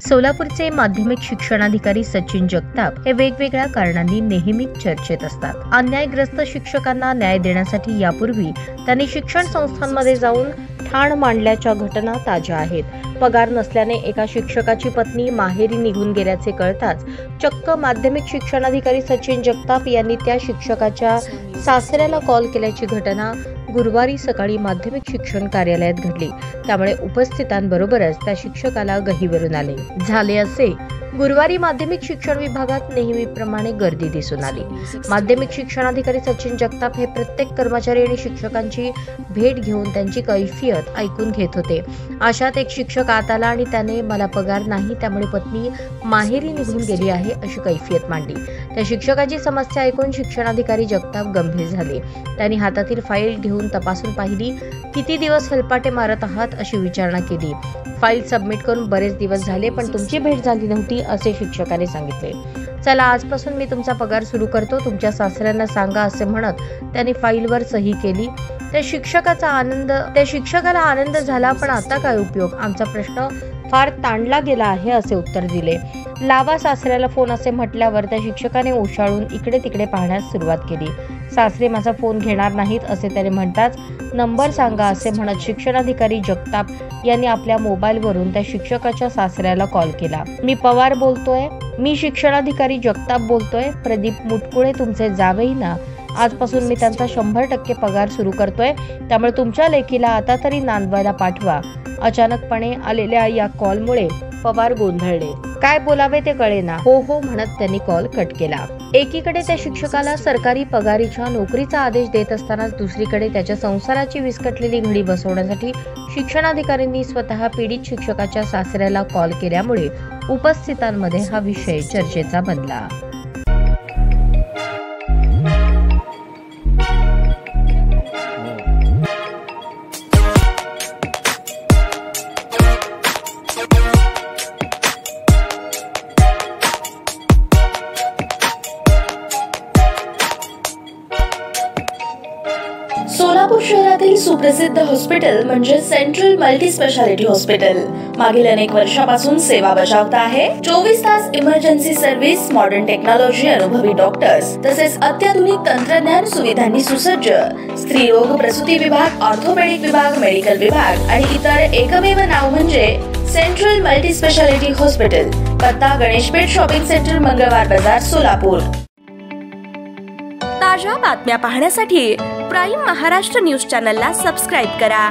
सोलापूरचे माध्यमिक शिक्षणाधिकारी सचिन जगताप हे वेगवेगळ्या कारणांनी नेहमीच चर्चेत असतात। अन्यायग्रस्त शिक्षकांना न्याय देण्यासाठी यापूर्वी त्यांनी शिक्षण संस्थांमध्ये जाऊन ठाण मांडल्याच्या घटना ताज्या आहेत। पगार नसल्याने एका शिक्षकाची पत्नी माहेरी निघून गेल्याचे कळताच चक्क माध्यमिक शिक्षणाधिकारी सचिन जगताप यांनी त्या शिक्षकाच्या सासऱ्याला कॉल केल्याची घटना गुरुवारी सकाळी माध्यमिक शिक्षण कार्यालयात घडली। त्यामुळे उपस्थितांबरोबरच त्या शिक्षकाला गहिवरून आले। झाले असे, गुरुवारी माध्यमिक शिक्षण विभागात नेहमीप्रमाणे गर्दी दिसून आली। माध्यमिक शिक्षणाधिकारी सचिन जगताप हे प्रत्येक कर्मचारी आणि शिक्षकांची भेट घेऊन त्यांची कैफियत ऐकून घेत होते। अशात एक शिक्षक आत आला आणि त्याने मला पगार नाही, त्यामुळे पत्नी माहेरी निघून गेली आहे अशी कैफियत मांडली। त्या शिक्षकाची समस्या ऐकून शिक्षणाधिकारी जगताप गंभीर झाले। त्यांनी हातातील फाईल घेऊन तपासून पाहिली। किती दिवस हेलपाटे मारत आहात अशी विचारणा केली। फाईल सबमिट करून बरेच दिवस झाले, पण तुमची भेट झाली नव्हती असे शिक्षकाने सांगितले। चला, आजपासून मी तुमचा पगार सुरू करतो, तुमच्या सासऱ्यांना सांगा असे म्हणत त्यांनी फाईलवर सही केली। त्या शिक्षकाला आनंद झाला, पण आता काय उपयोग, आमचा प्रश्न फार ताणला गेला आहे असे उत्तर दिले। लावा सासऱ्याला फोन असे म्हटल्यावर त्या शिक्षकाने ओशाळून इकडे तिकडे पाहण्यास सुरुवात केली। सासरे माझा फोन घेणार नाहीत असे त्याने म्हणताच नंबर सांगा असे म्हणत शिक्षणाधिकारी जगताप यांनी आपल्या मोबाईलवरून त्या शिक्षकाच्या सासऱ्याला कॉल केला। मी शिक्षणाधिकारी जगताप बोलतोय। प्रदीप मुटकुळे तुमचे जावई ना? आजपासून मी त्यांचा 100% पगार सुरू करतोय, त्यामुळे तुमच्या लेकीला आता तरी नांदवायला पाठवा। अचानकपणे आलेल्या या कॉलमुळे पवार गोंधळले। काय बोलावे ते कळेना। हो हो म्हणत त्यांनी कॉल कट केला। एकीकडे त्या शिक्षकाला सरकारी पगारीच्या नोकरीचा आदेश देत असतानाच दुसरीकडे त्याच्या संसाराची विस्कटलेली घडी बसवण्यासाठी शिक्षणाधिकाऱ्यांनी स्वतः पीडित शिक्षकाच्या सासऱ्याला कॉल केल्यामुळे उपस्थितांमध्ये हा विषय चर्चेचा बनला। सोलापूर शहरातील सुप्रसिद्ध हॉस्पिटल म्हणजे सेंट्रल मल्टी स्पेशालिटी हॉस्पिटल मागील अनेक वर्षापासून सेवा बजावत आहे। 24 तास इमर्जन्सी सर्व्हिस, मॉडर्न टेक्नॉलॉजी, अनुभवी डॉक्टर्स तसेच अत्याधुनिक तंत्रज्ञान सुविधांनी सुसज्ज स्त्रीरोग प्रसूती विभाग, ऑर्थोपेडिक विभाग, मेडिकल विभाग आणि इतर एकमेव नाव म्हणजे सेंट्रल मल्टी स्पेशालिटी हॉस्पिटल। पत्ता गणेशपेठ शॉपिंग सेंटर, मंगळवार बाजार, सोलापूर। ताज्या बातम्या पाहण्यासाठी प्राईम महाराष्ट्र न्यूज चॅनलला सबस्क्राईब करा।